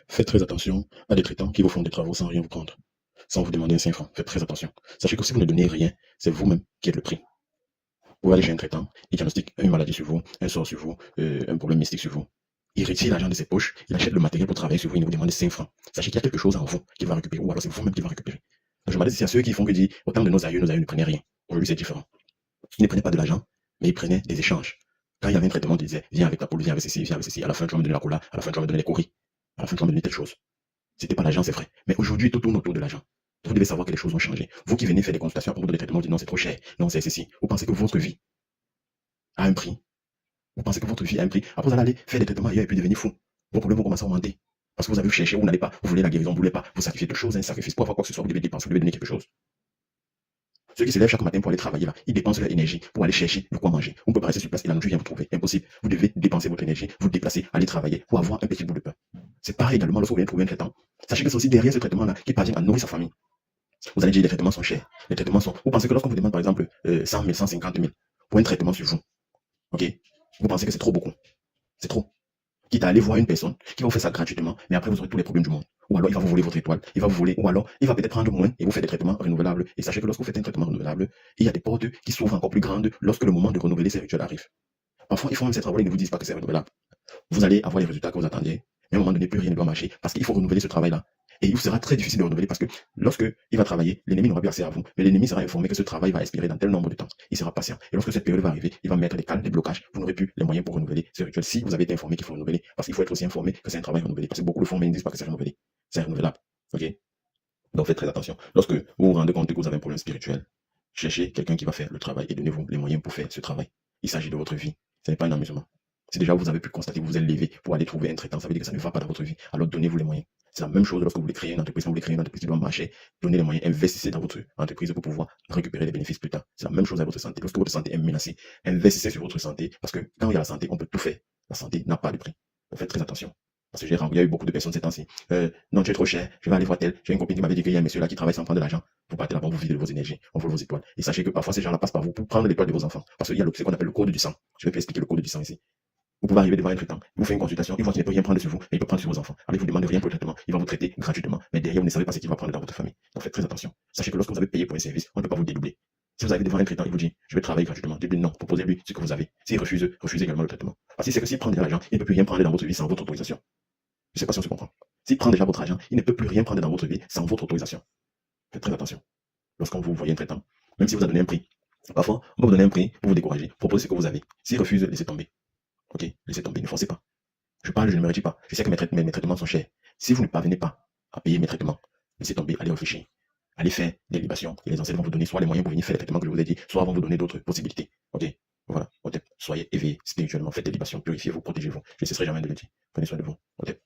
Faites très attention à des traitants qui vous font des travaux sans rien vous prendre, sans vous demander un 5 francs. Faites très attention. Sachez que si vous ne donnez rien, c'est vous-même qui êtes le prix. Vous pouvez aller chez un traitant, il diagnostique une maladie sur vous, un sort sur vous, un problème mystique sur vous. Il retire l'argent de ses poches, il achète le matériel pour travailler sur vous, il vous demande 5 francs. Sachez qu'il y a quelque chose en vous qui va récupérer, ou alors c'est vous-même qui va récupérer. Donc je m'adresse ici à ceux qui font que dire, autant de nos aïeux ne prenaient rien. Aujourd'hui, c'est différent. Ils ne prenaient pas de l'argent, mais ils prenaient des échanges. Quand il y avait un traitement, ils disaient, viens avec la poule, viens avec ceci, viens avec ceci. À la fin, tu vas me donner la cola, à la fin, tu vas me donner les courris. À la fin, tu vas me donner telle chose. C'était pas l'argent, c'est vrai. Mais aujourd'hui, tout tourne autour de l'argent. Vous devez savoir que les choses ont changé. Vous qui venez faire des consultations à propos des traitements, vous dites non, c'est trop cher, non, c'est ceci. Vous pensez que votre vie a un prix. Vous pensez que votre vie a un prix. Après, vous allez aller faire des traitements ailleurs et puis devenir fou. Vos problèmes vont commencer à augmenter. Parce que vous avez cherché, vous n'allez pas, vous voulez la guérison, vous ne voulez pas vous sacrifier de choses, un sacrifice. Pour avoir quoi que ce soit, vous devez dépenser, vous devez donner quelque chose. Ceux qui se lèvent chaque matin pour aller travailler là, ils dépensent leur énergie pour aller chercher de quoi manger. Vous ne pouvez pas rester sur place et la nourriture vient vous trouver. Impossible. Vous devez dépenser votre énergie, vous déplacer, aller travailler pour avoir un petit bout de pain. C'est pareil également lorsque vous venez trouver un traitement. Sachez que c'est aussi derrière ce traitement-là qui parvient à nourrir sa famille. Vous allez dire les traitements sont chers. Les traitements sont. Vous pensez que lorsqu'on vous demande par exemple 100 000, 150 000 pour un traitement sur vous, ok? Vous pensez que c'est trop beaucoup. C'est trop. Quitte à aller voir une personne qui va vous faire ça gratuitement, mais après vous aurez tous les problèmes du monde. Ou alors il va vous voler votre étoile, il va vous voler, ou alors il va peut-être prendre moins et vous faire des traitements renouvelables. Et sachez que lorsque vous faites un traitement renouvelable, il y a des portes qui s'ouvrent encore plus grandes lorsque le moment de renouveler ces rituels arrive. Parfois, ils font même ces travaux, ils ne vous disent pas que c'est renouvelable. Vous allez avoir les résultats que vous attendiez, mais à un moment donné, plus rien ne doit marcher parce qu'il faut renouveler ce travail-là. Et il sera très difficile de renouveler parce que lorsque il va travailler, l'ennemi n'aura plus accès à vous, mais l'ennemi sera informé que ce travail va expirer dans tel nombre de temps. Il sera patient. Et lorsque cette période va arriver, il va mettre des cales, des blocages. Vous n'aurez plus les moyens pour renouveler ce rituel si vous avez été informé qu'il faut renouveler. Parce qu'il faut être aussi informé que c'est un travail renouvelé. Parce que beaucoup le font, mais ils ne disent pas que c'est renouvelé. C'est renouvelable. Ok? Donc faites très attention. Lorsque vous vous rendez compte que vous avez un problème spirituel, cherchez quelqu'un qui va faire le travail et donnez-vous les moyens pour faire ce travail. Il s'agit de votre vie. Ce n'est pas un amusement. Si déjà vous avez pu constater que vous êtes levé pour aller trouver un traitant, ça veut dire que ça ne va pas dans votre vie. Alors donnez-vous les moyens. C'est la même chose lorsque vous voulez créer une entreprise. Quand vous voulez créer une entreprise qui doit marcher, donnez les moyens, investissez dans votre entreprise pour pouvoir récupérer les bénéfices plus tard. C'est la même chose avec votre santé. Lorsque votre santé est menacée, investissez sur votre santé parce que quand il y a la santé, on peut tout faire. La santé n'a pas de prix. Donc faites très attention. Parce que il y a eu beaucoup de personnes ces temps-ci. Non, tu es trop cher, je vais aller voir tel. J'ai une copine qui m'avait dit qu'il y a un monsieur là qui travaille sans prendre de l'argent. Vous partez là-bas, vous vivez de vos énergies, on vole vos étoiles. Et sachez que parfois ces gens-là passent par vous pour prendre l'étoile de vos enfants. Parce qu'il y a ce qu'on appelle le code du sang. Je vais vous expliquer le code du sang ici. Vous pouvez arriver devant un traitant, il vous fait une consultation, il voit qu'il ne peut rien prendre sur vous, mais il peut prendre sur vos enfants. Alors il vous demande rien pour le traitement, il va vous traiter gratuitement, mais derrière vous ne savez pas ce qu'il va prendre dans votre famille. Donc faites très attention. Sachez que lorsque vous avez payé pour un service, on ne peut pas vous dédoubler. Si vous arrivez devant un traitant, il vous dit, je vais travailler gratuitement, dites-lui non, proposez-lui ce que vous avez. S'il refuse, refusez également le traitement. Parce que c'est que s'il prend de l'argent, il ne peut plus rien prendre dans votre vie sans votre autorisation. Je ne sais pas si on se comprend. S'il prend déjà votre argent, il ne peut plus rien prendre dans votre vie sans votre autorisation. Faites très attention. Lorsqu'on vous voyez un traitant, même si vous a donné un prix, parfois, on va vous donner un prix pour vous décourager. Proposez ce que vous avez. S'il refuse, laissez tomber. Ok, laissez tomber, ne forcez pas. Je parle, je ne me retire pas. Je sais que mes traitements sont chers. Si vous ne parvenez pas à payer mes traitements, laissez tomber, allez réfléchir. Allez faire des libations. Et les anciens vont vous donner soit les moyens pour venir faire les traitements que je vous ai dit, soit vont vous donner d'autres possibilités. Ok, voilà. Soyez éveillés spirituellement, faites des libations, purifiez-vous, protégez-vous. Je ne cesserai jamais de le dire. Prenez soin de vous. Ok.